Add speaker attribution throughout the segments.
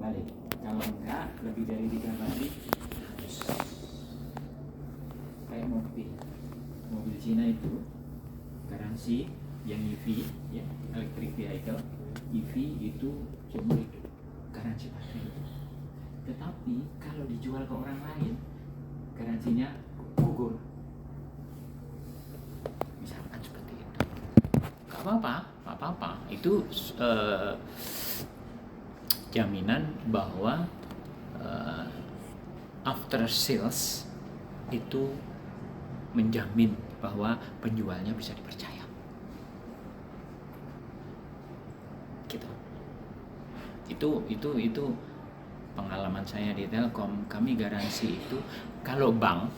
Speaker 1: balik. Kalau enggak lebih dari 3 hari harus kayak mobil Cina itu garansi yang EV ya, electric vehicle EV itu seumur hidup garansi baterai itu. Tetapi kalau dijual ke orang lain garansinya gugur, misalkan seperti itu. Gak apa-apa itu jaminan bahwa after sales itu menjamin bahwa penjualnya bisa dipercaya. Gitu. Itu pengalaman saya di Telkom. Kami garansi itu kalau bank,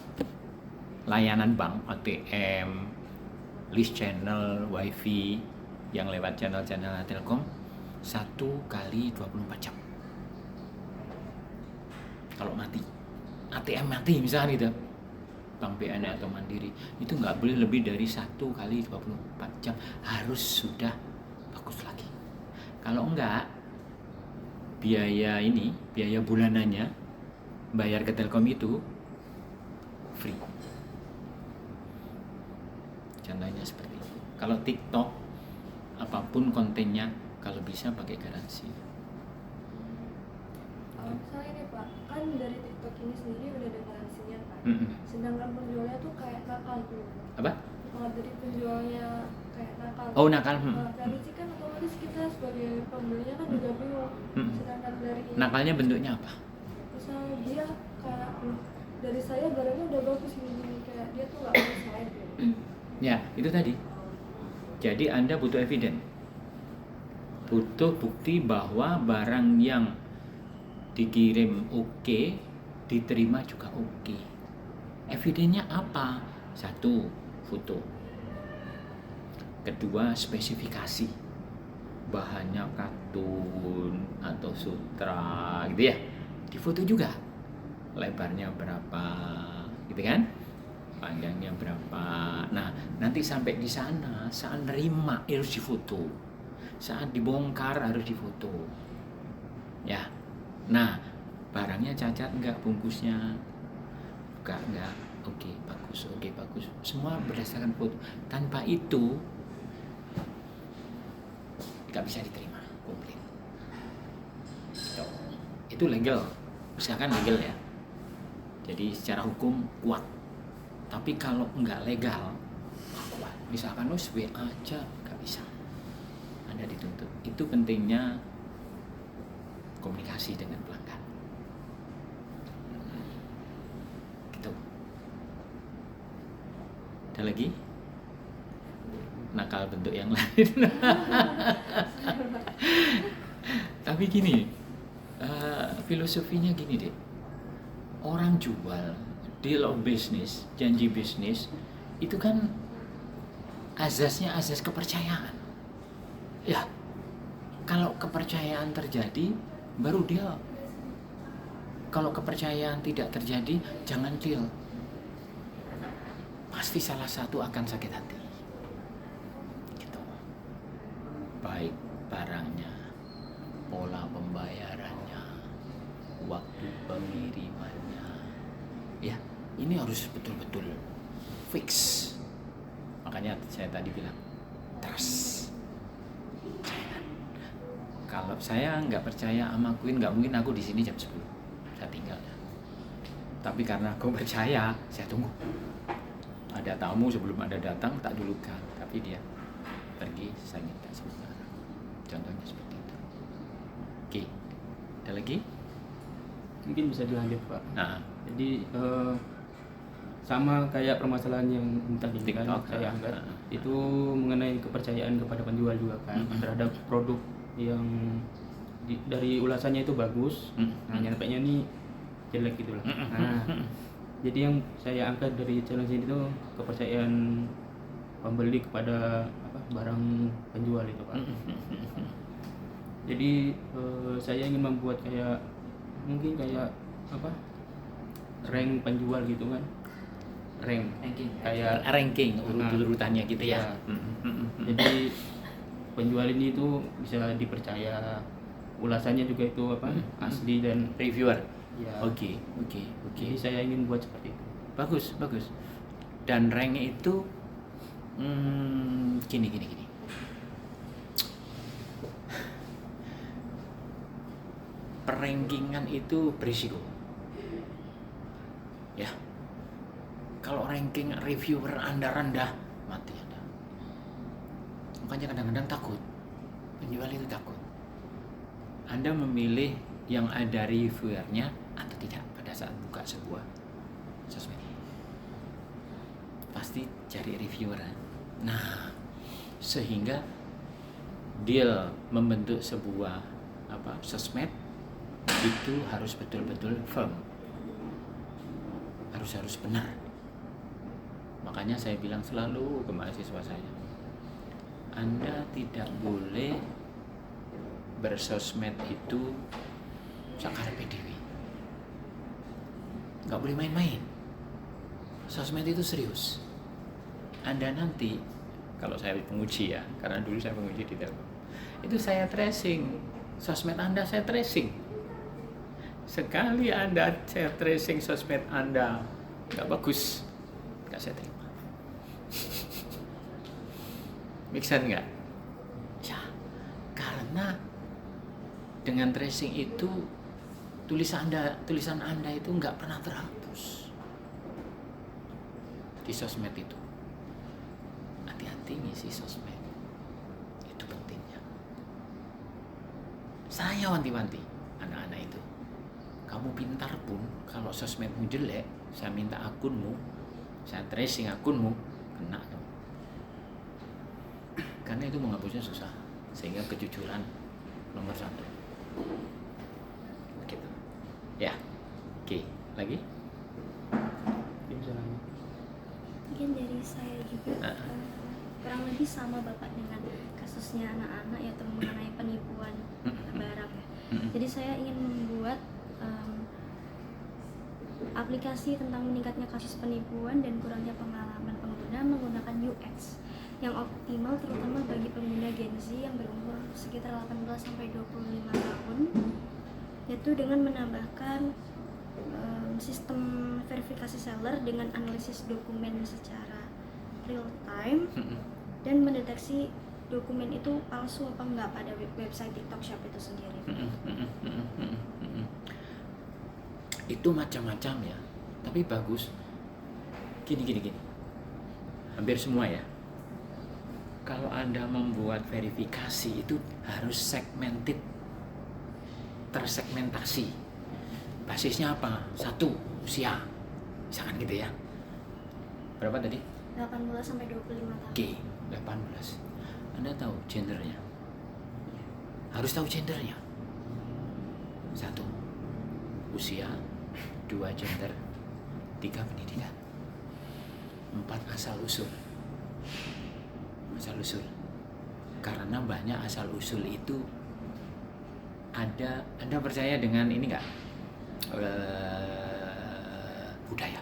Speaker 1: layanan bank, ATM, list channel, wifi yang lewat channel-channel Telkom 1 kali 24 jam. Kalau mati, ATM mati misalnya gitu, Bank BNI atau Mandiri, itu nggak boleh lebih dari 1 kali 24 jam, harus sudah bagus lagi. Kalau enggak, biaya bulanannya bayar ke Telkom itu free. Contohnya seperti itu. Kalau TikTok, apapun kontennya, kalau bisa pakai garansi.
Speaker 2: Kalau misalnya ini Pak, kan dari TikTok ini sendiri udah ada garansinya kan. Sedangkan penjualnya tuh kayak nakal tuh.
Speaker 1: Apa?
Speaker 2: Kalau dari penjualnya kayak nakal.
Speaker 1: Oh, nakal.
Speaker 2: Nah, garansi kan otomatis kita sebagai pembelinya kan juga bingung. Sedangkan dari
Speaker 1: nakalnya bentuknya apa?
Speaker 2: misalnya dia kayak dari saya barangnya udah bagus gini kayak dia tuh nggak mau saya gitu.
Speaker 1: Ya, itu tadi. Jadi Anda butuh eviden. Butuh bukti bahwa barang yang dikirim oke, diterima juga oke. Evidennya apa? 1, foto. 2, spesifikasi. Bahannya katun atau sutra gitu ya. Difoto juga. Lebarnya berapa, gitu kan? Panjangnya berapa. Nah, nanti sampai di sana, saat nerima harus difoto. Saat dibongkar harus difoto. Ya. Nah, barangnya cacat enggak bungkusnya? Enggak. Oke, bagus. Semua berdasarkan foto. Tanpa itu enggak bisa diterima komplit. Itu legal. Usahakan legal ya. Jadi secara hukum kuat. Tapi kalau enggak legal, kuat. Misalkan WA aja enggak bisa. Anda dituntut. Itu pentingnya komunikasi dengan pelanggan. Gitu. Ada lagi? Nakal bentuk yang lain. Tapi gini, filosofinya gini deh. Orang jual, deal of business, janji bisnis, itu kan azasnya azas kepercayaan. Ya, kalau kepercayaan terjadi, baru deal. Kalau kepercayaan tidak terjadi, jangan deal. Pasti salah satu akan sakit hati. Gitu. Baik barangnya, pola pembayarannya, waktu pengirimannya. Ya, ini harus betul-betul fix. Makanya saya tadi bilang, trust. Kalau saya nggak percaya sama Queen, nggak mungkin aku di sini jam 10. Saya tinggal. Tapi karena aku percaya, saya tunggu. Ada tamu sebelum Anda datang, tak dulukan. Tapi dia pergi, saya minta sebentar. Contohnya seperti itu. Oke, ada lagi?
Speaker 3: Mungkin bisa dilanjut Pak.
Speaker 1: Nah,
Speaker 3: Jadi sama kayak permasalahan yang tadi kan
Speaker 1: TikTok,
Speaker 3: saya angkat itu mengenai kepercayaan kepada penjual juga kan terhadap produk yang dari ulasannya itu bagus, nah nyampainya nih jelek gitu lah. Nah, jadi yang saya angkat dari challenge ini tuh kepercayaan pembeli kepada barang penjual itu Pak. Jadi saya ingin membuat kayak mungkin kayak rank penjual gitu kan,
Speaker 1: ranking urutannya gitu ya.
Speaker 3: Jadi penjual ini itu bisa dipercaya ulasannya juga itu asli dan
Speaker 1: Reviewer.
Speaker 3: ya.
Speaker 1: Oke.
Speaker 3: Jadi saya ingin buat seperti itu.
Speaker 1: Bagus. Dan rank itu gini. Perrankingan itu berisiko. Ya. Kalau ranking reviewer Anda rendah, mati Anda. Makanya kadang-kadang takut. Penjual itu takut. Anda memilih yang ada reviewernya atau tidak pada saat buka sebuah sosmed. Pasti cari reviewer. Nah, sehingga deal membentuk sebuah sosmed itu harus betul-betul firm. Harus benar. Makanya saya bilang selalu ke mahasiswa saya, Anda tidak boleh bersosmed itu sakarpe dewi. Nggak boleh main-main. Sosmed itu serius. Anda nanti, kalau saya penguji ya, karena dulu saya penguji di Telkom, itu saya tracing sosmed Anda, saya tracing. Sekali saya tracing sosmed Anda nggak bagus, nggak saya terima. Make sense nggak? Ya, karena dengan tracing itu tulisan Anda itu nggak pernah terhapus di sosmed itu. Hati-hati ngisi sosmed, itu pentingnya. Saya wanti-wanti anak-anak itu, kamu pintar pun kalau sosmedmu jelek, saya minta akunmu, saya tracing akunmu, kena kamu. Karena itu menghapusnya susah, sehingga kejujuran nomor 1. Gitu. Ya, oke. Lagi?
Speaker 2: Mungkin dari saya juga kurang lebih sama Bapak dengan kasusnya anak-anak, yaitu mengenai penipuan barang ya. Jadi saya ingin membuat aplikasi tentang meningkatnya kasus penipuan dan kurangnya pengalaman pengguna menggunakan UX yang optimal terutama bagi pengguna Gen Z yang berumur sekitar 18-25 tahun, yaitu dengan menambahkan sistem verifikasi seller dengan analisis dokumen secara real time dan mendeteksi dokumen itu palsu apa enggak pada website TikTok Shop itu sendiri.
Speaker 1: Itu macam-macam ya, tapi bagus. Gini. Hampir semua ya. Kalau Anda membuat verifikasi itu harus tersegmentasi. Basisnya apa? 1, usia. Misalkan gitu ya. Berapa tadi?
Speaker 2: 18-25 tahun.
Speaker 1: Oke, 18. Anda tahu gendernya? Harus tahu gendernya. 1, usia. 2, gender. 3, pendidikan. 4, asal usul. Karena banyak asal usul itu ada. Anda percaya dengan ini nggak? Budaya.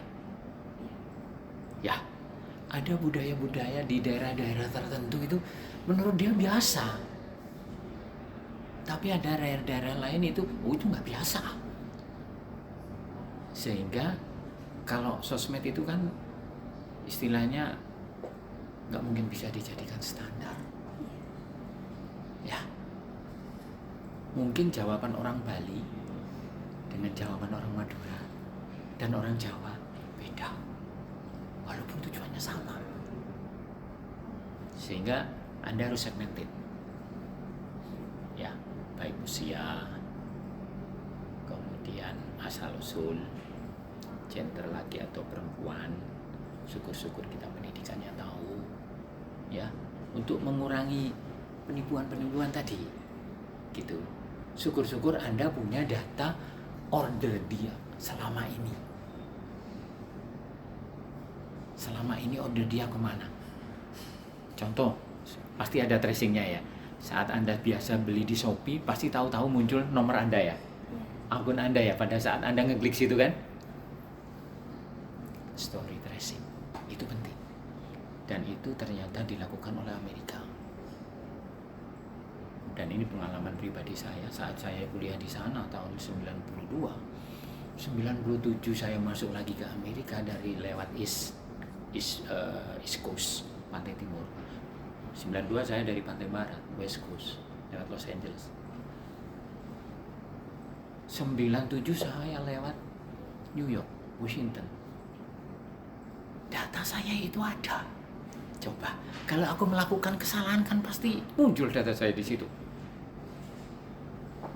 Speaker 1: Ya, ada budaya-budaya di daerah-daerah tertentu itu menurut dia biasa. Tapi ada daerah-daerah lain itu nggak biasa. Sehingga kalau sosmed itu kan istilahnya nggak mungkin bisa dijadikan standar. Ya, mungkin jawaban orang Bali dengan jawaban orang Madura dan orang Jawa beda, walaupun tujuannya sama. Sehingga Anda harus segmented. Ya, baik usia, kemudian asal usul, gender laki atau perempuan. Syukur-syukur kita pendidikannya tahu, ya, untuk mengurangi penipuan tadi, gitu. Syukur-syukur Anda punya data order dia selama ini. Order dia kemana? Contoh, pasti ada tracingnya ya. Saat Anda biasa beli di Shopee, pasti tahu-tahu muncul nomor Anda ya, akun Anda ya, pada saat Anda ngeklik situ kan. Story tracing itu penting, dan itu ternyata dilakukan oleh Amerika. Dan ini pengalaman pribadi saya saat saya kuliah di sana tahun 92. 97 saya masuk lagi ke Amerika dari lewat East Coast, pantai timur. 92 saya dari pantai barat, West Coast, lewat Los Angeles. 97 saya lewat New York, Washington. Data saya itu ada. Coba, kalau aku melakukan kesalahan kan pasti muncul data saya di situ.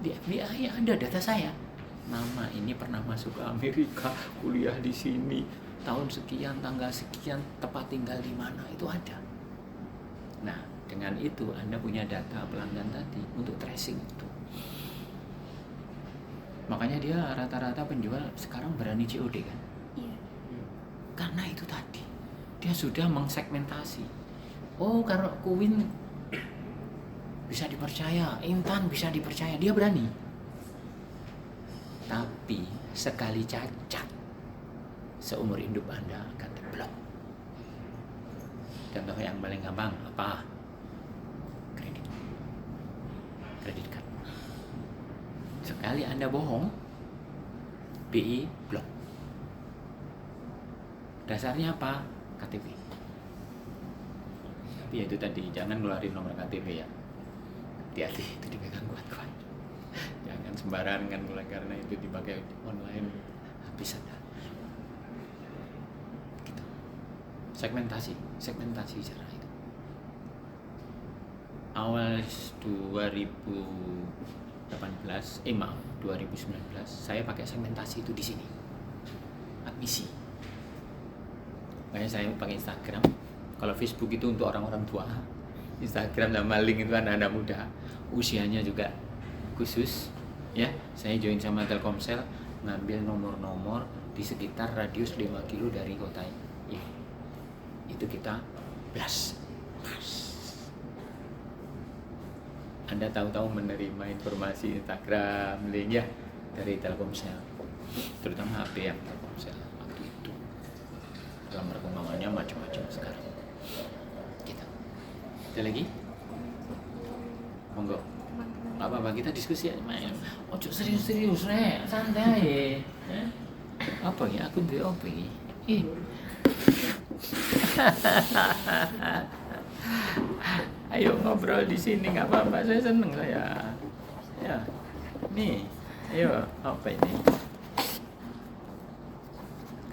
Speaker 1: Di FBI ada data saya. Nama ini pernah masuk ke Amerika, kuliah di sini, tahun sekian, tanggal sekian, tepat tinggal di mana, itu ada. Nah, dengan itu Anda punya data pelanggan tadi untuk tracing itu. Makanya dia rata-rata penjual sekarang berani COD kan?
Speaker 2: Iya.
Speaker 1: Karena itu tadi, dia sudah mengsegmentasi. Oh, kalau Queen bisa dipercaya, Intan bisa dipercaya, dia berani. Tapi sekali cacat, seumur hidup Anda akan diblok. Contoh yang paling gampang apa? Kredit card. Sekali Anda bohong, BI blok. Dasarnya apa? KTP. Tapi ya itu tadi, jangan ngeluarin nomor KTP ya. Hati-hati, itu dipegang kuat-kuat. Jangan sembarangan kan, mulai karena itu dipakai online habis Anda. Gitu. Segmentasi cara itu. Awal 2019 saya pakai segmentasi itu di sini. Admisi. Makanya saya pakai Instagram. Kalau Facebook itu untuk orang-orang tua. Instagram sama link itu anak-anak muda. Usianya juga khusus. Ya, saya join sama Telkomsel, ngambil nomor-nomor di sekitar radius 5 kilo dari kota ini. Itu kita blast. Anda tahu-tahu menerima informasi Instagram, link ya dari Telkomsel, terutama HP yang Telkomsel waktu itu. Dalam perkembangannya macam-macam sekarang. Gitu. Ada lagi? Monggo. Apa-apa kita diskusi aja main. Ojo serius-serius rek, santai. Apa ya? Aku duwe apa iki? Ayo ngobrol di sini nggak apa-apa, saya seneng saya. Ya, nih, ayo apa ini?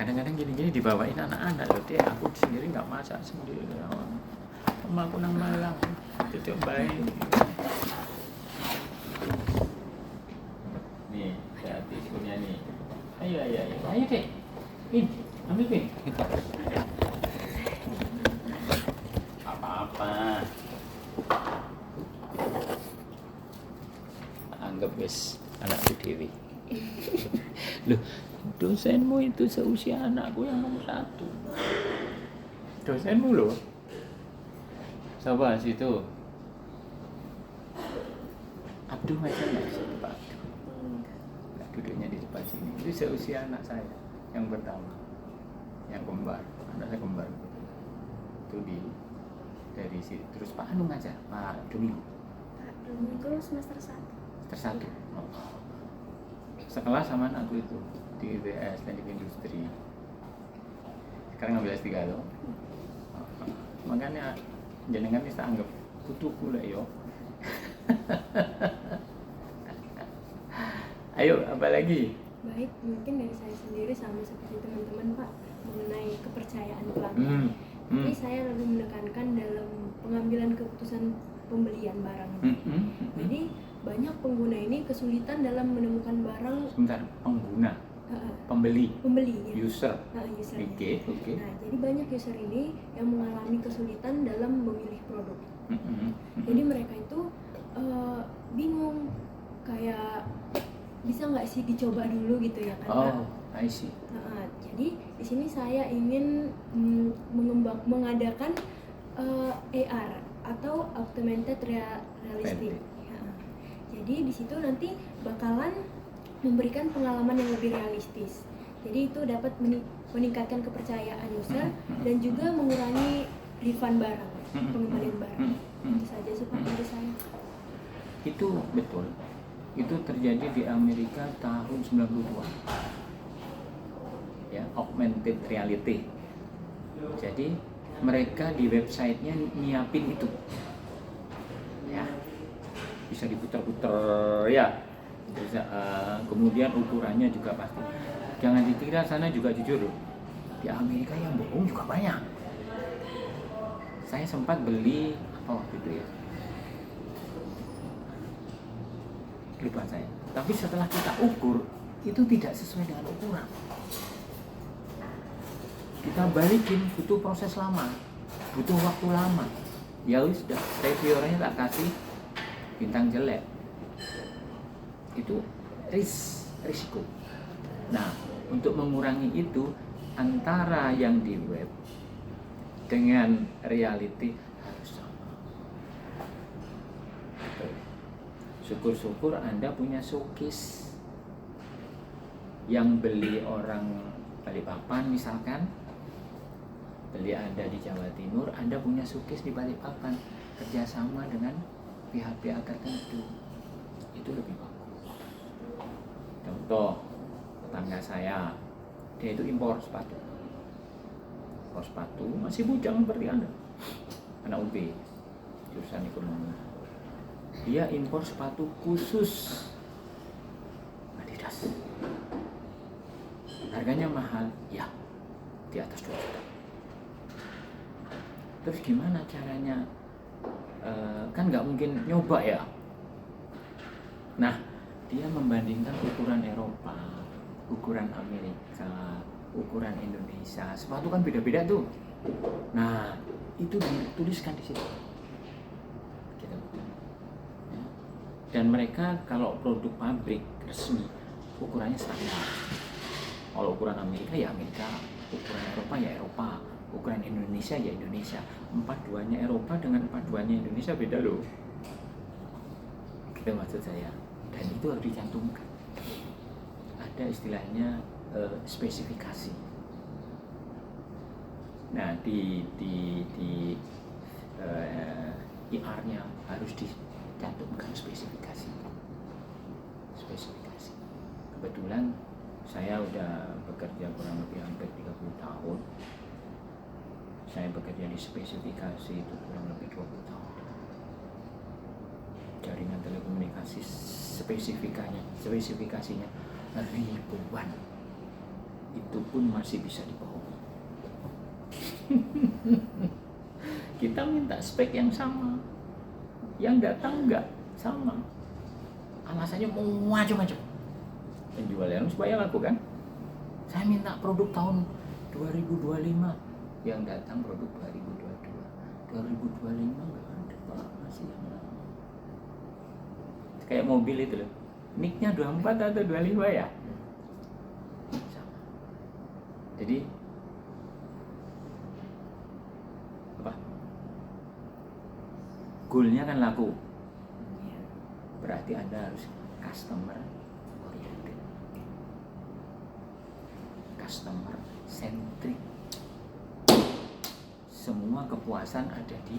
Speaker 1: Kadang-kadang gini-gini dibawain anak-anak loh, dia aku sendiri nggak masak sendiri. Sama aku nang Malang, itu baik. Nih, hati punya nih. Ayo deh, Pin, ambil Pin. Apa-apa. Anggap wes anakku dewi. Loh, dosenmu itu seusia anakku yang nomor 1. Dosenmu loh. Coba situ. Abdul macam mana sih Pak? Nah, duduknya di depan sini. Itu seusia anak saya yang pertama, yang kembar. Anak saya kembar. Itu dari situ. Terus Pak Anu ngajar, Pak Dumi.
Speaker 2: Pak Dumi itu semester 1.
Speaker 1: Semester 1. Oh. Sekelas sama anakku itu di ITS Teknik Industri. Sekarang ngambil S3 loh. Makanya jenengan bisa anggap putuku lah yo. Ayo, apa lagi?
Speaker 2: Baik, mungkin dari saya sendiri sama seperti teman-teman Pak mengenai kepercayaan pelanggan. Tapi saya lebih menekankan dalam pengambilan keputusan pembelian barang. Jadi banyak pengguna ini kesulitan dalam menemukan barang.
Speaker 1: Sebentar, pengguna, pembeli,
Speaker 2: ya.
Speaker 1: user.
Speaker 2: User.
Speaker 1: Oke.
Speaker 2: Nah, jadi banyak user ini yang mengalami kesulitan dalam memilih produk. Jadi mereka itu bingung, kayak bisa nggak sih dicoba dulu gitu ya kan?
Speaker 1: Oh, I see.
Speaker 2: Jadi di sini saya ingin mengadakan AR atau augmented realistic. Jadi di situ nanti bakalan memberikan pengalaman yang lebih realistis. Jadi itu dapat meningkatkan kepercayaan user dan juga mengurangi refund barang, pengembalian barang. Itu saja sih Pak dari saya.
Speaker 1: Itu betul. Itu terjadi di Amerika tahun 92. Ya, augmented reality. Jadi mereka di websitenya nyiapin itu. Ya. Bisa diputar-putar ya. Bisa, kemudian ukurannya juga pasti. Jangan dikira sana juga jujur loh. Di Amerika yang bohong juga banyak. Saya sempat beli apa waktu itu ya? Lupa saya. Tapi setelah kita ukur, itu tidak sesuai dengan ukuran. Kita balikin, butuh proses lama, butuh waktu lama. Ya sudah, reviewernya tak kasih bintang jelek. Itu risiko. Nah, untuk mengurangi itu antara yang di web dengan reality harus sama. Syukur-syukur Anda punya showcase. Yang beli orang Balikpapan misalkan, beli Anda di Jawa Timur, Anda punya showcase di Balikpapan, kerjasama dengan pihak-pihak tertentu, itu lebih bagus. Contoh, tetangga saya, dia itu impor sepatu. Impor sepatu, masih bujang seperti Anda, anak UB, jurusan ekonomi. Dia impor sepatu khusus Adidas. Harganya mahal, ya, di atas 2 juta. Terus gimana caranya? Kan nggak mungkin nyoba ya. Nah, dia membandingkan ukuran Eropa, ukuran Amerika, ukuran Indonesia. Sepatu kan beda-beda tuh. Nah, itu dituliskan di situ. Gitu. Ya. Dan mereka kalau produk pabrik resmi, ukurannya standar. Kalau ukuran Amerika ya Amerika, ukuran Eropa ya Eropa, ukuran Indonesia ya Indonesia. 42-nya Eropa dengan 42-nya Indonesia beda loh. Gitu maksud saya. Dan itu harus dicantumkan. Ada istilahnya spesifikasi. Nah, di IR-nya harus dicantumkan spesifikasi. Kebetulan saya udah bekerja kurang lebih hampir 30 tahun. Saya bekerja di spesifikasi itu kurang lebih 20 tahun. Jaringan telekomunikasi spesifikasinya ribuan. Itu pun masih bisa dibohongi. Kita minta spek yang sama, yang datang enggak sama. Alasannya macam-macam. Penjual yang supaya laku kan? Saya minta produk tahun 2025, yang datang produk 2022. 2025 enggak ada Pak, masih yang lama. Kayak mobil itu loh. Nicknya 24 atau 25 ya? Sama. Jadi apa? Goalnya kan laku. Berarti Anda harus customer oriented, customer centric. Semua kepuasan ada di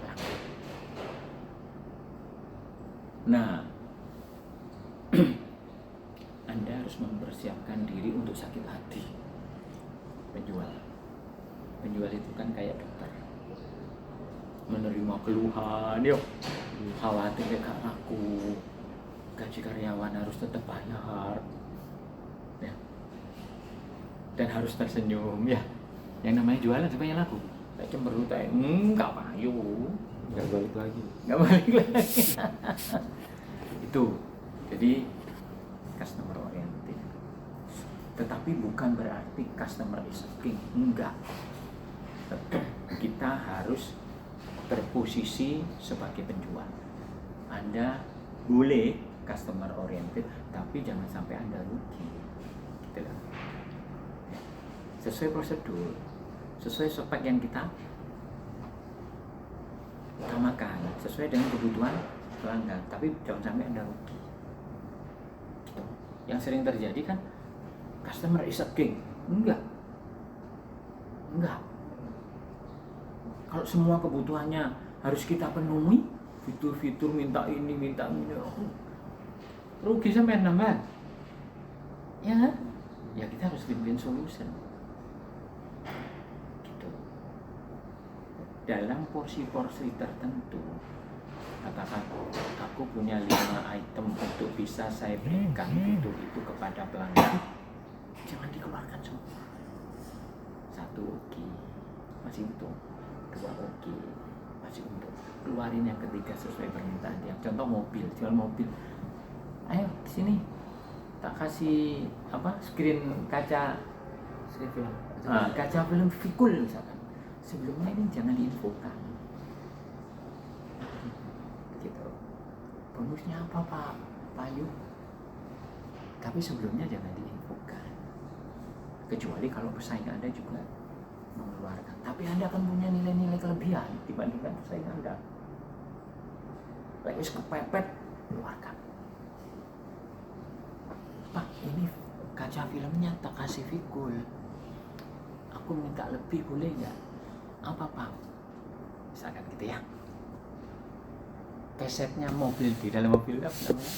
Speaker 1: pelanggan. Nah, Anda harus mempersiapkan diri untuk sakit hati. Penjual itu kan kayak dokter, menerima keluhan, yuk khawatir gak laku, gaji karyawan harus tetap bayar, ya. Dan harus tersenyum, ya. Yang namanya jualan supaya laku. Kayak cemberut aja, nggak payu,
Speaker 3: nggak balik lagi.
Speaker 1: Itu, jadi customer oriented. Tetapi bukan berarti customer is king, enggak. Tetap kita harus berposisi sebagai penjual. Anda boleh customer oriented, tapi jangan sampai Anda rugi. Gitu lah. Sesuai prosedur, sesuai spek yang kita utamakan, sesuai dengan kebutuhan pelanggan, tapi jangan sampai Anda rugi. Gitu. Yang sering terjadi kan customer is a king. Enggak. Kalau semua kebutuhannya harus kita penuhi, fitur-fitur minta ini. Rugi sampai nambah. Ya kita harus bikin solution. Gitu. Dalam porsi-porsi tertentu, katakan aku punya 5 item untuk bisa saya berikan fitur itu kepada pelanggan, jangan dikeluarkan semua. 1 oke, masih utuh. 2 oke, masih utuh. Keluarin yang ketiga sesuai permintaan dia. Contoh mobil, jual mobil. Ayo sini, tak kasih screen kaca film Vikul misalkan. Sebelumnya ini jangan diinfokan. Gitu. Bonusnya apa Pak Payu? Tapi sebelumnya jangan diinfokan. Kecuali kalau pesaing Anda juga mengeluarkan. Tapi Anda akan punya nilai-nilai kelebihan dibandingkan pesaing Anda. Lewis kepepet, keluarkan. Pak, ini kaca filmnya tak kasih Vikul. Aku minta lebih boleh nggak? Apa Pak? Misalkan gitu ya. Kesetnya mobil di dalam mobil apa namanya?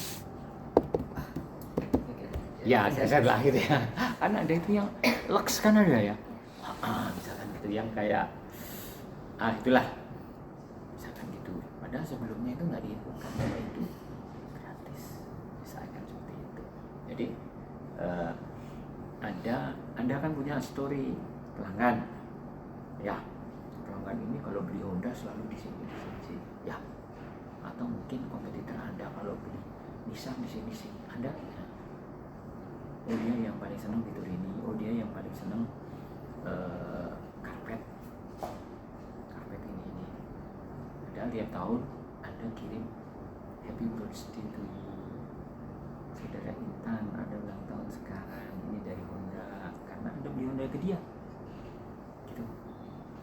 Speaker 1: Ya, keset lah gitu ya. Karena ada itu yang Lux kan ada ya. Misalkan gitu yang kayak itulah. Misalkan gitu. Padahal sebelumnya itu nggak diinfokan bahwa itu gratis. Misalkan seperti itu. Jadi Anda kan punya story pelanggan. Ya, pelanggan ini kalau beli Honda selalu di sini. Ya. Atau mungkin kompetitor Anda kalau beli Nissan di sini. Anda dia yang paling senang fitur ini. Dia yang paling senang karpet ini. Padahal tiap tahun Anda kirim happy birthday to you. Saudara Intan ada ulang tahun sekarang, ini dari Honda, karena Anda beli Honda ke dia. Gitu.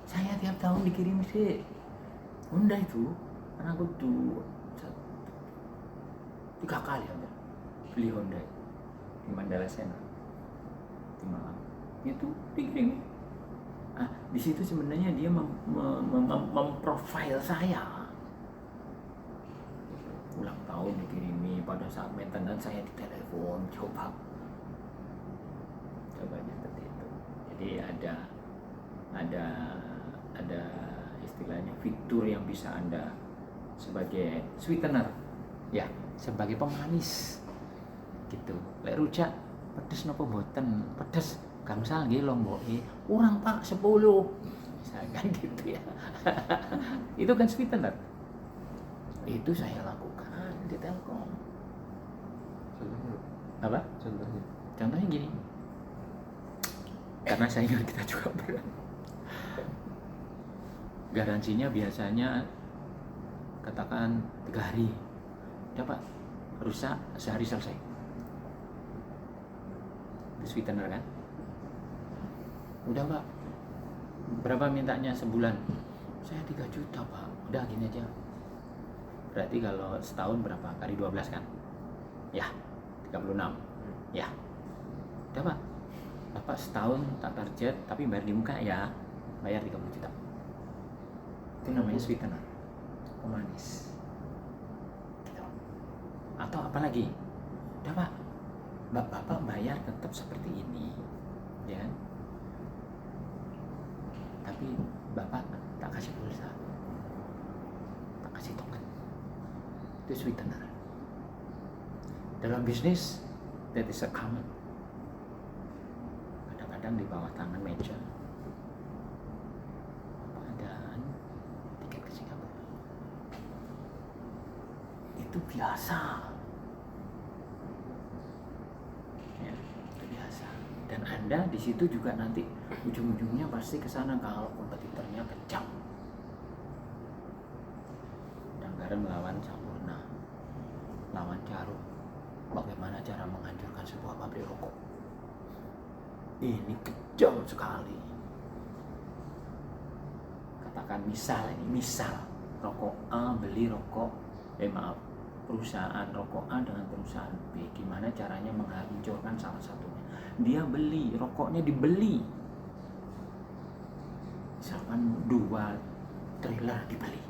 Speaker 1: Saya tiap tahun dikirim sih Honda itu, karena aku tuh 3 kali hampir beli Honda di Mandala Sena di Malang. Itu dikirim. Di situ sebenarnya dia memprofile saya. Ulang tahun dikirimi, pada saat maintenance saya ditelepon, coba seperti itu. Jadi ada istilahnya fitur yang bisa Anda sebagai sweetener, ya, sebagai pemanis gitu. Lek rujak pedes napa mboten? Pedes gangsal nggih lomboke. Kurang Pak 10. Misalkan gitu ya. Itu kan sweetener. Itu saya lakukan di Telkom.
Speaker 4: Contohnya
Speaker 1: Apa?
Speaker 4: contohnya
Speaker 1: Contohnya gini. Karena saingan kita juga berat. Garansinya biasanya katakan 3 hari. Dapat rusak sehari selesai. Itu sweetener kan? Udah Pak, berapa mintanya sebulan? Saya 3 juta Pak. Udah gini aja. Berarti kalau setahun berapa? Kali 12 kan? Ya, 36. Ya. Udah Pak. Bapak setahun tak target tapi bayar di muka ya. Bayar 30 juta. Itu namanya sweetener. Pemanis. Gitu. Atau apa lagi? Udah Pak. Bapak bayar tetap seperti ini. Ya. Tapi Bapak tak kasih pulsa. Tak kasih token. Itu sweetener. Dalam bisnis, that is a common. Kadang-kadang di bawah tangan meja ada tiket ke Singapura. Itu biasa. Ya, itu biasa. Dan Anda di situ juga nanti ujung-ujungnya pasti ke sana kalau kompetitornya kejam. Danggaran melawan Sampurna, lawan Jarum. Bagaimana cara menghancurkan sebuah pabrik rokok? Ini kejam sekali. Katakan misal rokok A beli rokok, perusahaan rokok A dengan perusahaan B, gimana caranya menghancurkan salah satunya? Dia beli, rokoknya dibeli. Misalkan 2 trailer dibeli.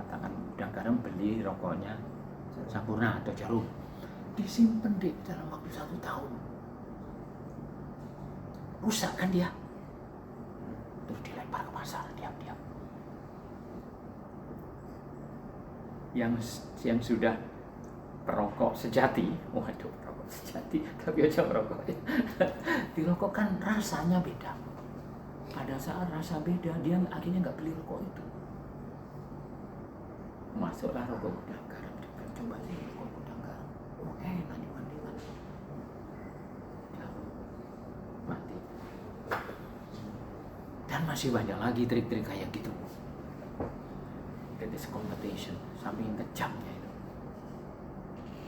Speaker 1: katakan gudang garam, beli rokoknya Sampurna atau Jarum, disimpan di dalam waktu 1 tahun, rusak kan dia, terus dilempar ke pasar diam-diam. Yang sudah perokok sejati, waduh perokok sejati, tapi aja merokok dirokok kan rasanya beda. Pada saat rasa beda, dia akhirnya nggak beli rokok itu. Masuklah rokok gudang garam, coba sih rokok gudang garam, oh enak dibandingkan, mati. Dan masih banyak lagi trik-trik kayak gitu. It is competition, saking kejamnya itu.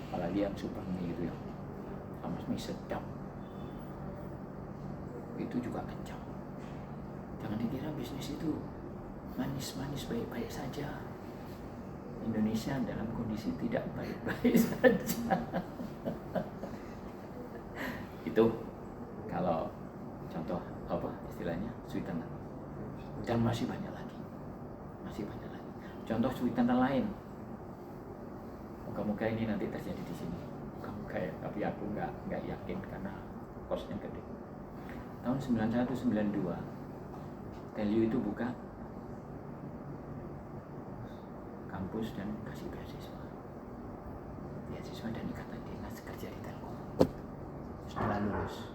Speaker 1: Apalagi yang super gitu ya, sama mie sedap, itu juga kejam. Jangan dikira bisnis itu manis-manis baik-baik saja. Indonesia dalam kondisi tidak baik-baik saja. Itu kalau contoh apa istilahnya sweetener. Dan masih banyak lagi. Contoh sweetener lain. Moga-moga ini nanti terjadi di sini. Moga-moga ya, tapi aku nggak yakin karena kosnya gede. Tahun 91-92, Telio itu buka kampus dan kasih beasiswa dan ikatan dinas kerja di Telkom. Setelah lulus,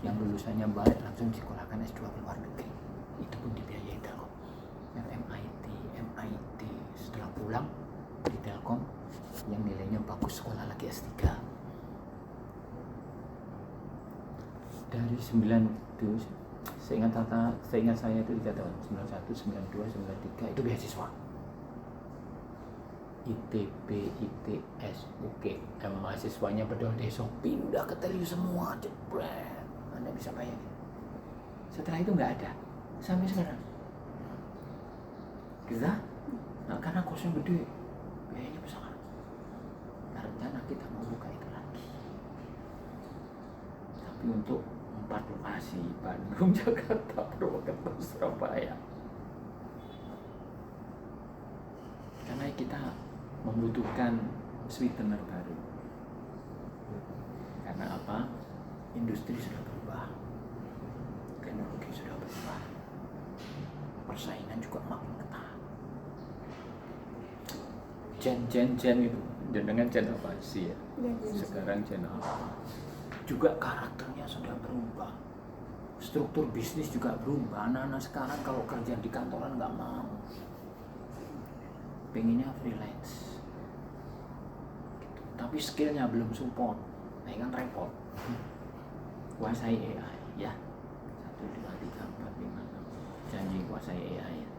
Speaker 1: yang lulusannya baik langsung disekolahkan S2 ke luar negeri, itu pun dibiayai Telkom. Yang MIT setelah pulang di Telkom, yang nilainya bagus sekolah lagi S3. Dari 92, seingat saya itu 3 tahun, 91, 92, 93 itu beasiswa. ITB, ITS, UGM, mahasiswanya bedol deso pindah ke Telio semua, jebret. Anda bisa bayangin. Setelah itu nggak ada sampai sekarang. Kita, nah, karena kosnya gede, biayanya besar. Nah, rencana kita mau buka itu lagi. Tapi untuk 4 lokasi, Bandung, Jakarta, Purwokerto, Surabaya. Karena kita membutuhkan sweetener baru. Karena apa? Industri sudah berubah, teknologi sudah berubah, persaingan juga makin ketat. Gen itu, dengan gen apa sih ya? Sekarang gen apa? Juga karakternya sudah berubah, struktur bisnis juga berubah. Anak-anak sekarang kalau kerja di kantoran nggak mau, pengennya freelance. Tapi skillnya belum support, nah kan repot. Kuasai AI ya, 1, 2, 3, 4, 5, 6. Janji kuasai AI ya.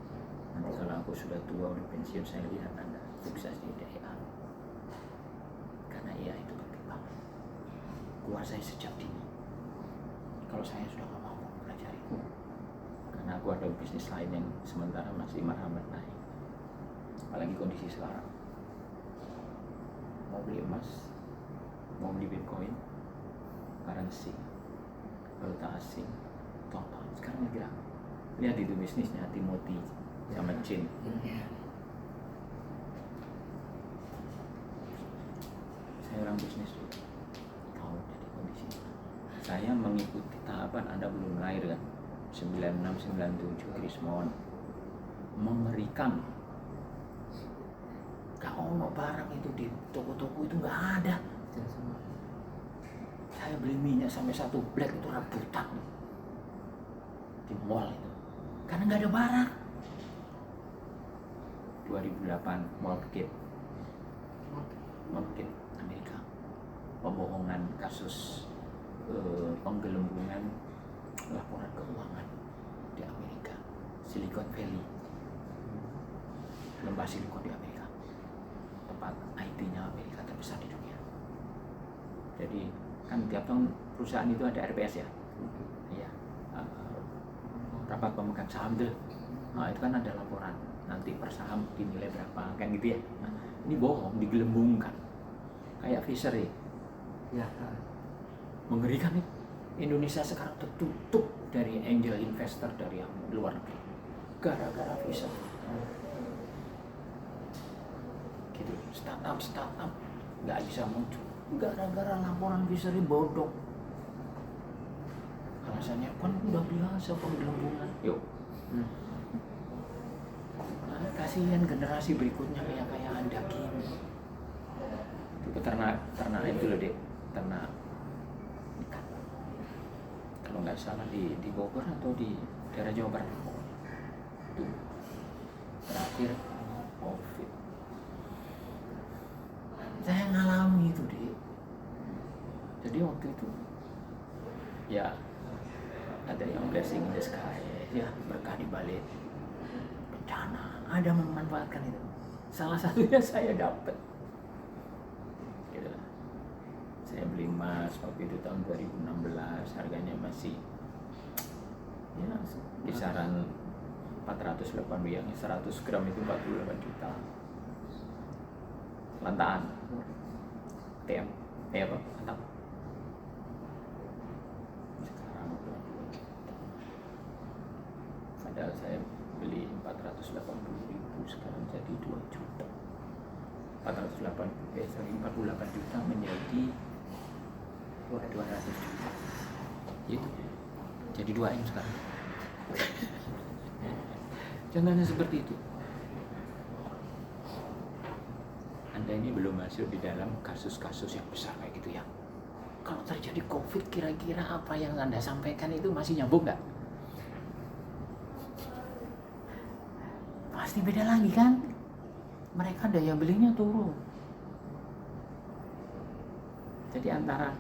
Speaker 1: Nanti kalau aku sudah tua udah pensiun, saya lihat Anda sukses di AI. Karena AI itu berkembang. Kuasai sejak dini. Kalau saya sudah nggak mau pelajari, karena aku ada bisnis lain yang sementara masih merhambat naik. Apalagi kondisi sekarang. Mau beli emas, mau beli Bitcoin, currency, valuta asing, total. Sekarang lagi apa? Lihat itu bisnisnya Timothy sama Chin. Saya orang bisnis dulu, tahu jadi kondisi. Saya mengikuti tahapan, Anda belum lahir kan? 96, 97, Krismon. Mengerikan. Kalau mau barang itu di toko-toko itu nggak ada. Saya beli minyak sampai 1 black itu rebutan di mall itu, karena nggak ada barang. 2008 Mortgage Amerika, pembohongan kasus penggelembungan laporan keuangan di Amerika, Silicon Valley, lembah Silicon di Amerika, tempat IT-nya Amerika terbesar di dunia. Jadi kan tiap tahun perusahaan itu ada RPS ya, iya, rapat pemegang saham tuh. Nah itu kan ada laporan, nanti per saham dinilai berapa, kan gitu ya. Nah, ini bohong, digelembungkan, kayak Fisher ya. Mengerikan nih. Indonesia sekarang tertutup dari angel investor dari yang luar negeri, gara-gara Fisher. gitu. Startup nggak bisa muncul gara-gara laporan fishery bodong. Alasannya kan udah biasa penggelembungan. Yuk. Nah, kasihan generasi berikutnya kayak Anda gini. Itu ternak itu loh dek, ternak ikan. Kalau nggak salah di Bogor atau di daerah Jawa Barat. Itu terakhir COVID. Saya ngalami itu dek. Jadi waktu itu ya ada yang blessing in the sky, ya berkah di balik bencana, ada memanfaatkan itu. Salah satunya saya dapat. Gitu lah. Saya beli emas waktu itu tahun 2016, harganya masih ya kisaran 480, yang 100 gram itu 48 juta. Lantaan. Apa? Mantap. Sekarang padahal saya beli 480.000, sekarang jadi 2 juta. 48 juta menjadi 200 juta. Gitu. Jadi 2M sekarang. Contohnya seperti itu. Anda ini belum masuk di dalam kasus-kasus yang besar kayak gitu ya. Kalau terjadi COVID, kira-kira apa yang Anda sampaikan itu masih nyambung nggak? Pasti beda lagi kan? Mereka daya belinya turun. Jadi antara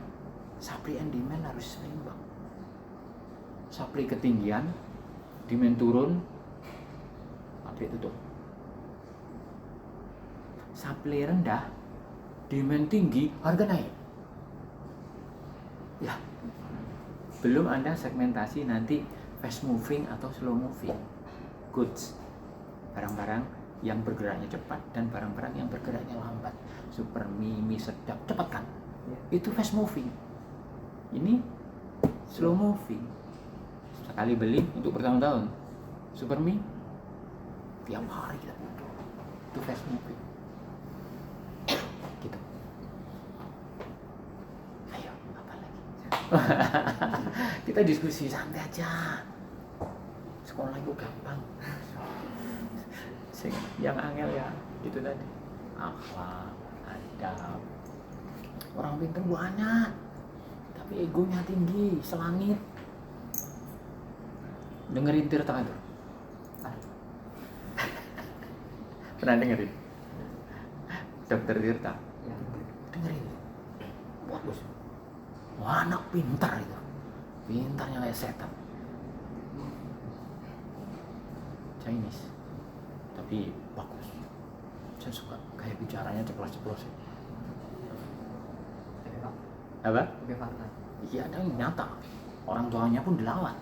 Speaker 1: supply and demand harus seimbang. Supply ketinggian, demand turun, pabrik tutup. Supply rendah, demand tinggi, harga naik. Ya, belum ada segmentasi nanti fast moving atau slow moving goods, barang-barang yang bergeraknya cepat dan barang-barang yang bergeraknya lambat. Super mie sedap, cepat kan? Itu fast moving. Ini slow moving. Sekali beli untuk bertahun-tahun. Super mie tiap hari kita butuh. Itu fast moving. Gitu. Ayo, apa lagi? Kita diskusi santai aja. Sekolah itu gampang. Yang angel ya itu tadi, akhlak, adab. Orang pintar banyak, tapi egonya tinggi, selangit. Dengerin Tirta itu? Pernah dengerin? Dokter Tirta? Dengerin. Bagus. Wah, anak pintar itu. Pintarnya kayak setan. Chinese. Tapi bagus. Saya suka kayak bicaranya ceplos-ceplos. Apa? Iya, dan nyata. Orang tuanya pun dilawan.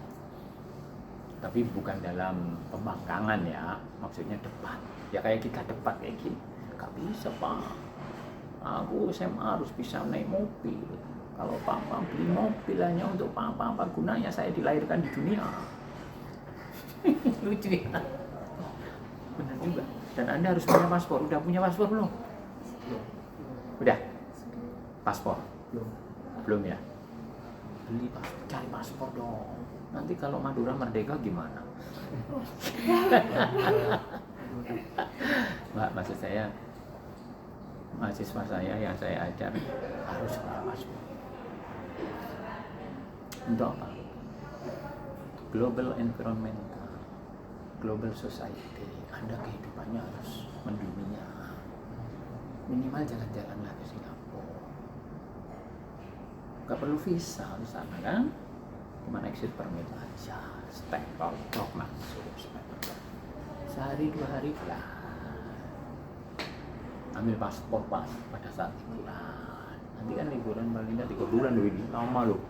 Speaker 1: Tapi bukan dalam pembangkangan ya, maksudnya debat. Ya kayak kita debat kayak gini. Gak bisa pak. Aku SMA harus bisa naik mobil. Kalau papa beli mobil hanya untuk papa, apa gunanya saya dilahirkan di dunia? Lucu ya. Benar juga. Dan Anda harus punya paspor. Udah punya paspor belum? Udah? Paspor? Belum ya? Beli paspor, cari paspor dong. Nanti kalau Madura merdeka gimana? Mbak, maksud saya mahasiswa saya yang saya ajar harus punya paspor. Untuk apa? Global environmental, global society. Anda kehidupannya harus mendunia. Minimal jalan-jalanlah ke Singapura. Gak perlu visa di sana kan? Cuma exit permit aja, stempel blok masuk, sehari 2 hari lah. Ambil paspor pas pada saat liburan. Nanti kan liburan paling 3 bulan loh ini, lama loh.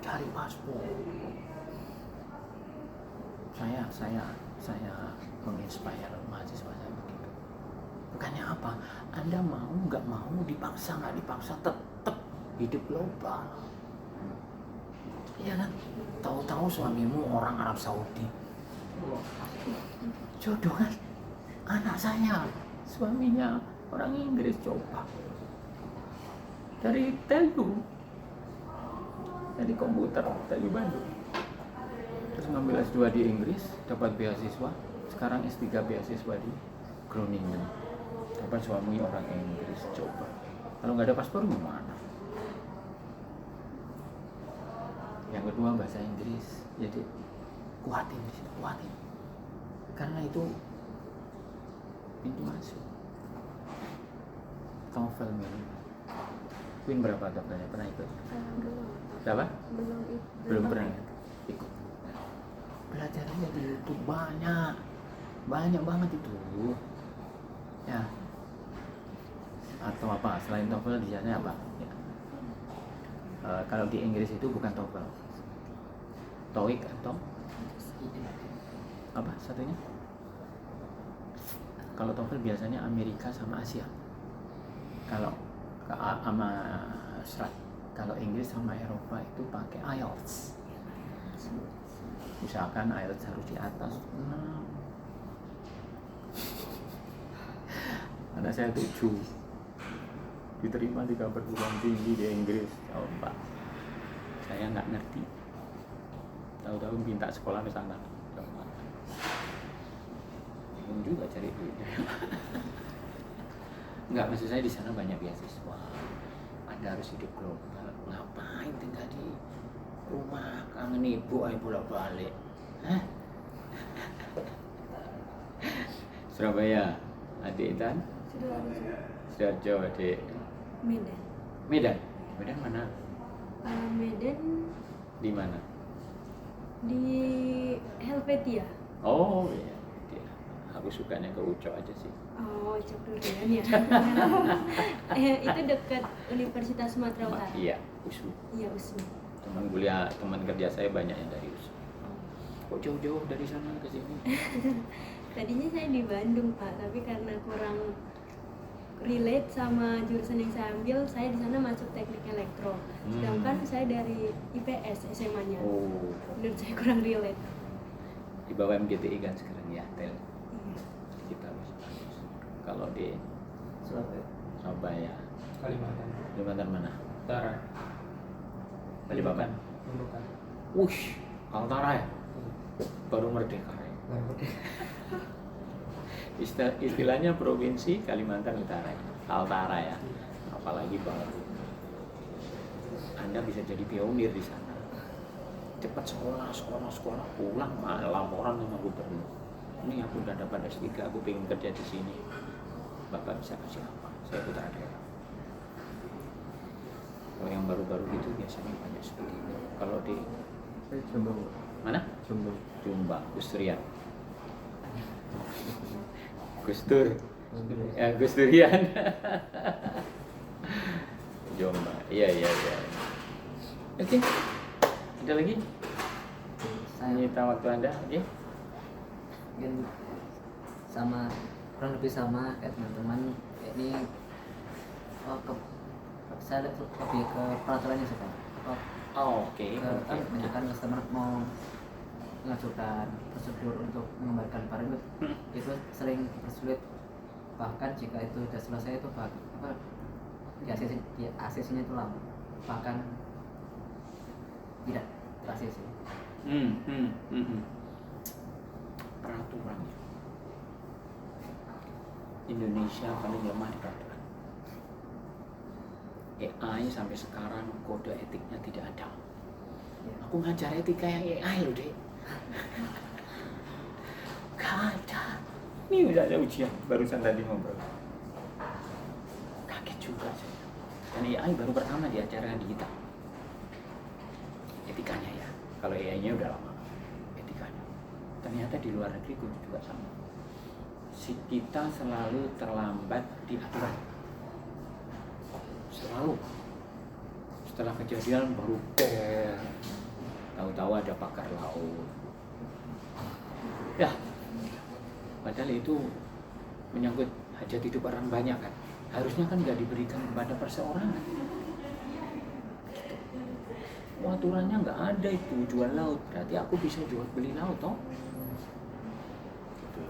Speaker 1: Cari paspor. Saya menginspire mahasiswa saya begitu. Bukannya apa? Anda mau nggak mau, dipaksa nggak dipaksa, tetap hidup global. Iya kan? Tahu-tahu suamimu orang Arab Saudi. Jodoh kan? Anak saya, suaminya orang Inggris coba dari Telgu, dari komputer Telgu Bandung, terus ngambil S2 di Inggris, dapat beasiswa, sekarang S3 beasiswa di Groningen, dapat suami orang Inggris. Coba kalau nggak ada paspor gimana? Yang kedua bahasa Inggris, jadi kuatin di situ, kuatin, karena itu pintu masuk. TOEFL minimal. Queen berapa TOEFL-nya? Pernah ikut?
Speaker 2: Belum.
Speaker 1: Berapa? Belum pernah
Speaker 2: pakai.
Speaker 1: ikut. Belajarnya di YouTube banyak banget itu. Ya. Atau apa? Selain TOEFL di sana apa? Ya. Kalau di Inggris itu bukan TOEFL, TOEIC atau apa satunya? Kalau TOEFL biasanya Amerika sama Asia. Kalau kalau Inggris sama Eropa itu pakai IELTS. Misalkan IELTS harus di atas 6. Anak saya 7 diterima di perguruan tinggi di Inggris. Coba saya nggak ngerti, tahu-tahu minta sekolah ke sana. Coba bingung juga cari duitnya. Nggak, maksud saya di sana banyak beasiswa. Anda harus hidup global. Ngapain tinggal di rumah kangen ibu ayo bolak-balik? Hah? Surabaya, adik Intan? Sidoarjo, adik. Medan mana?
Speaker 2: Medan
Speaker 1: Di mana?
Speaker 2: di Helvetia.
Speaker 1: Oh iya, dia. Aku sukanya ke Ucok aja sih.
Speaker 2: Oh, Cok Durian ya. Itu dekat Universitas Sumatera Utara.
Speaker 1: Iya, USU.
Speaker 2: Iya, USU.
Speaker 1: Teman kerja saya banyak yang dari USU. Kok jauh-jauh dari sana ke sini?
Speaker 2: Tadinya saya di Bandung, Pak, tapi karena kurang relate sama jurusan yang saya ambil, saya di sana masuk teknik elektro. Sedangkan saya dari IPS SMA-nya.
Speaker 1: Oh,
Speaker 2: Menurut saya kurang relate.
Speaker 1: di bawah MGTI kan sekarang ya, Tel.
Speaker 2: Iya.
Speaker 1: Kita bagus. Kalau di Surabaya, Kalimantan mana?
Speaker 3: Utara.
Speaker 1: Balikpapan.
Speaker 3: Nunukan.
Speaker 1: Wush, Kaltara ya? Baru merdeka ya? Istilahnya provinsi Kalimantan Utara, Kaltara ya. Apalagi baru. Anda bisa jadi pionir di sana. Cepat sekolah, pulang laporan sama gubernur. Ini aku udah dapat S3, aku pengen kerja di sini. Bapak bisa kasih apa? Saya putra daerah. Kalau yang baru-baru gitu biasanya banyak seperti itu. Kalau di
Speaker 4: Jombang.
Speaker 1: mana? Jombang, Gusturian. Gustur. Ya, Gusturian. Jombang. Iya. Oke. Ada lagi?
Speaker 5: Saya
Speaker 1: Menyita waktu Anda, oke?
Speaker 5: mungkin sama kurang lebih sama kayak teman-teman ini saya lihat lebih ke peraturannya sih Pak.
Speaker 1: Oke.
Speaker 5: Kan kebanyakan customer mau mengajukan prosedur untuk mengembalikan barang itu sering dipersulit, bahkan jika itu sudah selesai itu di ACC-nya itu lama, bahkan tidak ter-ACC.
Speaker 1: Peraturannya Indonesia paling lemah di peraturan. AI sampai sekarang kode etiknya tidak ada. Aku ngajar etika yang AI loh deh. Gak ada. Ini udah ada ujian barusan tadi ngobrol. Kaget juga saya. Dan AI baru pertama diajarkan di kita. Etikanya ya. Kalau AI-nya udah lama. Etikanya. Ternyata di luar negeri juga sama. Kita selalu terlambat di aturan. Selalu. Setelah kejadian baru tahu-tahu ada pakar laut. Ya, padahal itu menyangkut hajat hidup orang banyak kan. Harusnya kan nggak diberikan kepada perseorangan. Gitu. Aturannya nggak ada itu jual laut. Berarti aku bisa jual beli laut toh. Gitu.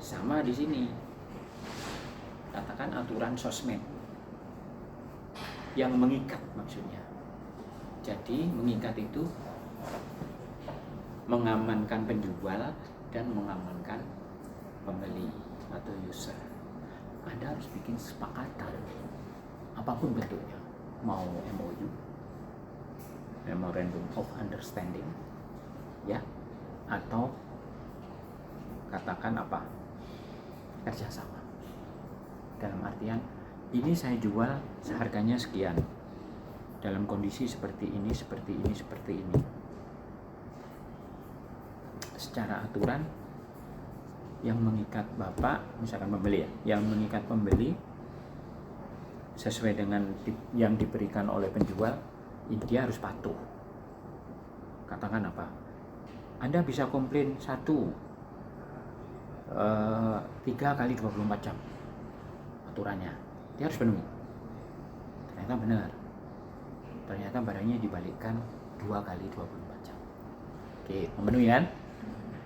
Speaker 1: Sama di sini. katakan aturan sosmed yang mengikat maksudnya. Jadi mengikat itu mengamankan penjual dan mengamankan pembeli atau user. Anda harus bikin kesepakatan apapun bentuknya, mau MOU, Memorandum of Understanding, ya, atau katakan apa, kerjasama. Dalam artian ini saya jual seharganya sekian, dalam kondisi seperti ini, seperti ini, seperti ini. Secara aturan yang mengikat Bapak, misalkan pembeli ya, yang mengikat pembeli sesuai dengan yang diberikan oleh penjual, dia harus patuh. Katakan apa? Anda bisa komplain 3 kali 24 jam aturannya, dia harus penuhi. Ternyata benar, ternyata barangnya dibalikkan 2 kali 24 jam. Oke, memenuhi kan?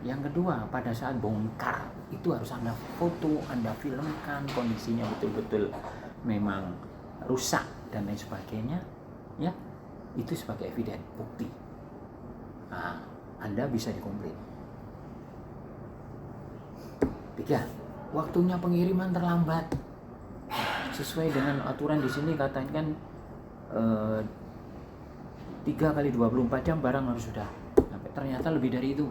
Speaker 1: Yang kedua, pada saat bongkar itu harus Anda foto, Anda filmkan kondisinya betul-betul memang rusak dan lain sebagainya, ya, itu sebagai eviden, bukti. Nah, Anda bisa dikomplain. 3, waktunya pengiriman terlambat. Sesuai dengan aturan di sini katakan 3 kali 24 jam barang harus sudah sampai. Ternyata lebih dari itu.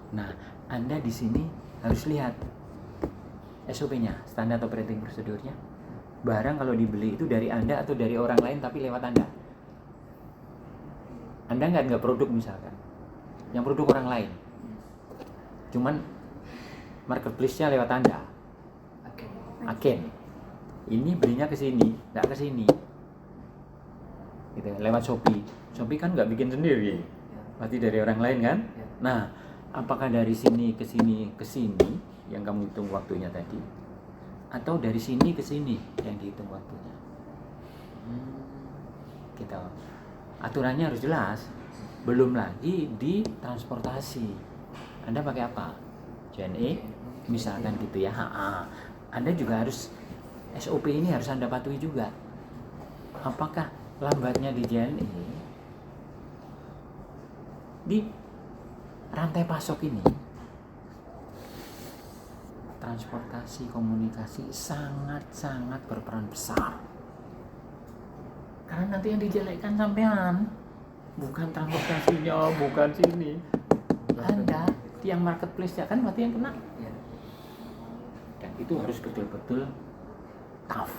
Speaker 1: Nah, Anda di sini harus lihat SOP-nya, Standard Operating Procedure-nya. Barang kalau dibeli itu dari Anda atau dari orang lain tapi lewat Anda. Anda nggak produk misalkan, yang produk orang lain. Cuman marketplace-nya lewat Anda. Agen. Ini belinya ke sini, nggak ke sini. Gitu, lewat Shopee. Shopee kan nggak bikin sendiri. Pasti dari orang lain kan? Nah, apakah dari sini ke sini yang kamu hitung waktunya tadi, atau dari sini ke sini yang dihitung waktunya? Gitu. Aturannya harus jelas. Belum lagi di transportasi. Anda pakai apa? JNE misalkan gitu ya. Anda juga harus SOP ini harus Anda patuhi juga. Apakah lambatnya di JNE di rantai pasok ini, transportasi komunikasi sangat-sangat berperan besar. Karena nanti yang dijelekkan sampean bukan transportasinya, bukan sini. Anda yang marketplace ya kan berarti yang kena. Dan itu harus betul-betul tough,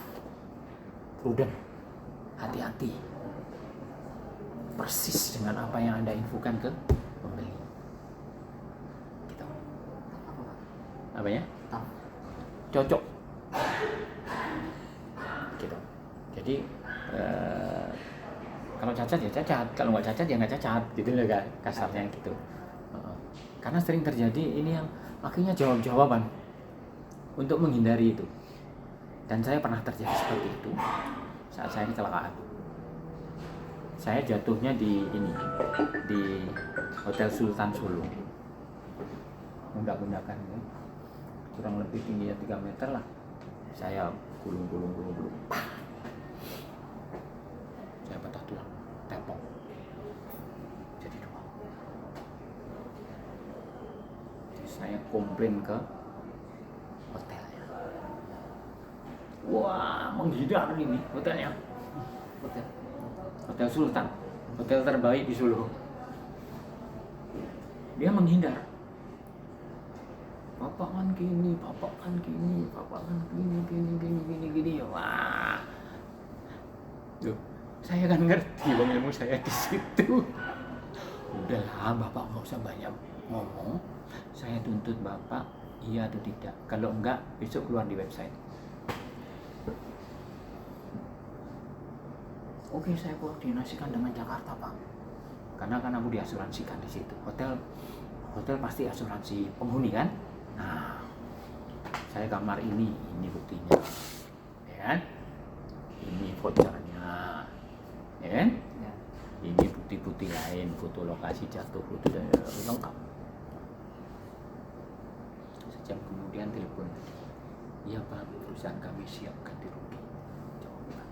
Speaker 1: prudent, hati-hati, persis dengan apa yang Anda infokan ke pembeli. Gitu. Apa ya? Cocok. Gitu. Jadi kalau cacat ya cacat, kalau nggak cacat ya nggak cacat, gitu loh kan, kasarnya gitu. Karena sering terjadi ini yang akhirnya jawab-jawaban untuk menghindari itu. Dan saya pernah terjadi seperti itu saat saya kecelakaan. Saya jatuhnya di Hotel Sultan Solo. Undak-undakan ya. Kurang lebih tingginya 3 meter lah. Saya gulung. Saya patah tulang, tepok. Jadi 2. Saya komplain ke hotelnya. Wah, menghindar ini hotelnya. Hotel Sultan, hotel terbaik di Solo. Dia menghindar. Bapak kan gini. Wah. Loh, saya kan ngerti bang, ilmu saya di situ. Udahlah, Bapak nggak usah banyak ngomong. Saya tuntut Bapak, iya atau tidak. Kalau enggak, besok keluar di website. Oke, saya koordinasikan dengan Jakarta, Pak. Karena kan aku diasuransikan di situ. Hotel pasti asuransi penghuni kan? Nah, saya kamar ini buktinya, ya kan? Ini vouchernya, ya kan? Ini bukti-bukti lain, foto lokasi jatuh, foto dan lengkap. Sejam kemudian telepon. Iya Pak, perusahaan kami siap ganti rugi. Coba.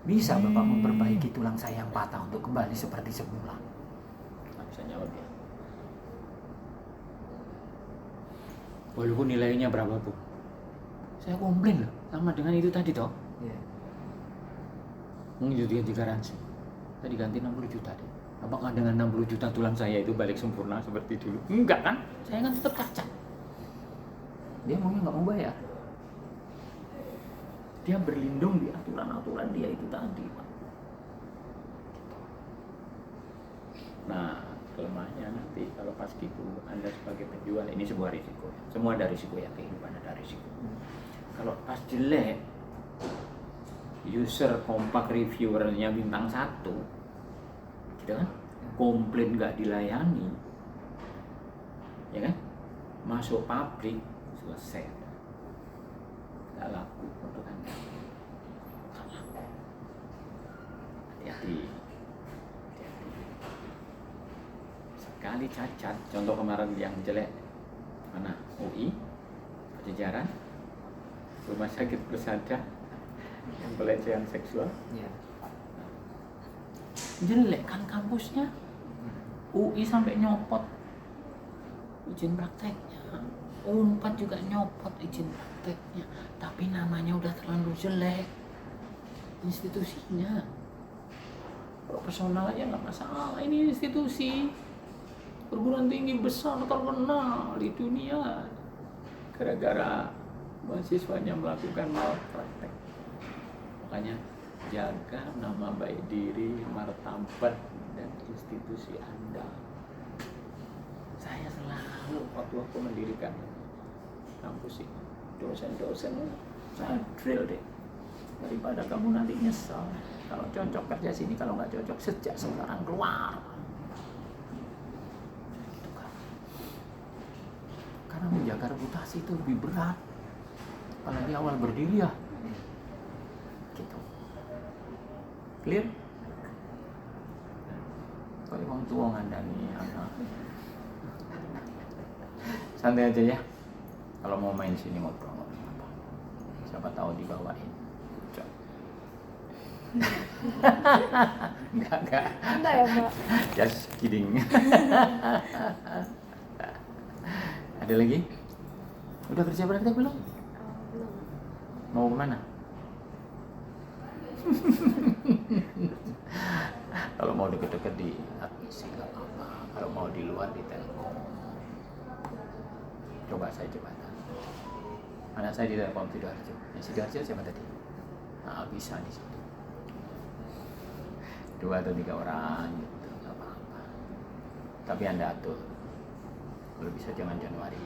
Speaker 1: Bisa Bapak memperbaiki tulang saya yang patah untuk kembali seperti semula? Nggak bisa jawab dia. Walaupun nilainya berapa pun. Saya komplain loh, sama dengan itu tadi toh.
Speaker 5: Iya.
Speaker 1: Itu diganti garansi. Tadi ganti 60 juta deh. Apakah dengan 60 juta tulang saya itu balik sempurna seperti dulu? Enggak kan? Saya kan tetap cacat. Dia maunya nggak mau bayar. Dia berlindung di aturan-aturan dia itu tadi, Pak. Nah, kelemahannya nanti kalau pas gitu Anda sebagai penjual, ini sebuah risiko. Semua ada risiko ya, kehidupan ada risiko. Kalau pas jelek, user kompak reviewernya bintang 1, gitu kan? Komplain nggak dilayani, ya kan? Masuk pabrik selesai, nggak laku untuk Anda. Hati-hati. Sekali cacat, contoh kemarin yang jelek mana? UI, Pajajaran, Rumah Sakit Persada, yang pelecehan seksual.
Speaker 5: Iya.
Speaker 1: Jelek kan kampusnya. UI sampai nyopot izin prakteknya, Unpad juga nyopot izin prakteknya, tapi namanya udah terlalu jelek. Institusinya profesional aja nggak masalah, ini institusi perguruan tinggi besar terkenal di dunia gara-gara mahasiswanya melakukan malpraktek. Makanya jaga nama baik diri, martabat dan institusi Anda. Saya selalu waktu aku mendirikan kampus ini, dosen-dosen saya drill deh, daripada kamu nanti nyesal. Kalau cocok kerja sini, kalau nggak cocok sejak sekarang keluar. Gitu kan. Karena menjaga reputasi itu lebih berat, apalagi awal berdiri ya. Gitu. Clear? Kalau mau tuang Anda nih, anak. Santai aja ya. Kalau mau main sini ngobrol apa? Siapa tahu dibawain. Enggak.
Speaker 2: Enggak ya, Pak?
Speaker 1: Just kidding. Ada lagi? Udah kerja praktek belum?
Speaker 2: Belum.
Speaker 1: Mau kemana? Kalau mau deket-deket di admisi nggak apa-apa. Kalau mau di luar di Telkom. Coba saya jembatan. Anak saya di Telkom Sidoarjo. Sidoarjo siapa tadi? Nah, bisa di situ. 2 atau 3 orang gitu, nggak apa-apa. Tapi Anda atur. Kalau bisa jangan Januari.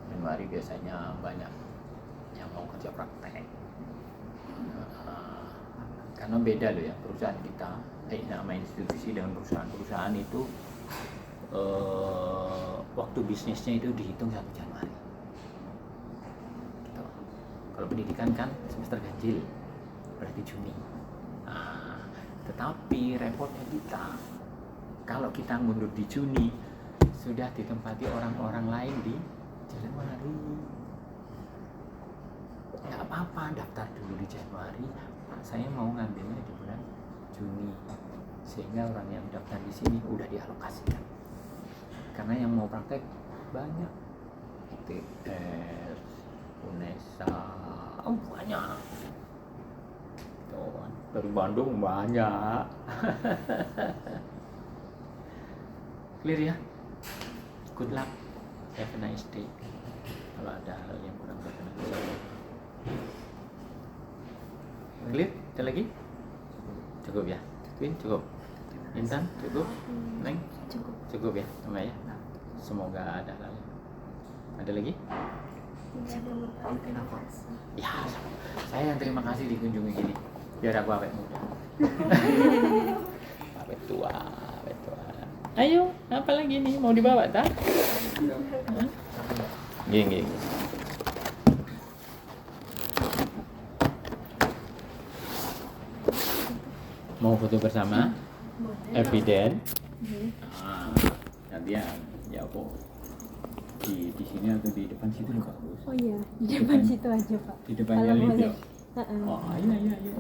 Speaker 1: Januari biasanya banyak yang mau kerja praktek. Karena beda loh ya perusahaan kita, nama institusi dengan perusahaan itu waktu bisnisnya itu dihitung 1 Januari. Gitu. Kalau pendidikan kan semester ganjil, berarti Juni. Tetapi repotnya kita, kalau kita mundur di Juni, sudah ditempati orang-orang lain di Januari. Ya apa-apa, daftar dulu di Januari. Pak, saya mau ngambilnya di bulan Juni, sehingga orang yang daftar di sini udah dialokasikan. Karena yang mau praktek banyak, ITS, UNESA, banyak. Dari Bandung banyak. Clear ya? Good luck. Have a nice day. Kalau ada hal yang kurang berkenan, clear? Ada lagi? Cukup ya? Cukup? Intan? Cukup? Neng? Cukup ya? Sama ya? Semoga ada hal. Ada lagi? Ya, saya yang terima kasih dikunjungi gini. Biar aku awet muda. Awet tua. Ayo, apa lagi nih? Mau dibawa tak? Gini. Mau foto bersama? Evident. Gantian. Ya, aku. di sini atau di depan situ juga bagus.
Speaker 6: Oh iya, di depan situ aja Pak.
Speaker 1: Di depannya
Speaker 6: Kalau
Speaker 1: lift
Speaker 6: boleh.
Speaker 1: ya. Oh iya iya iya.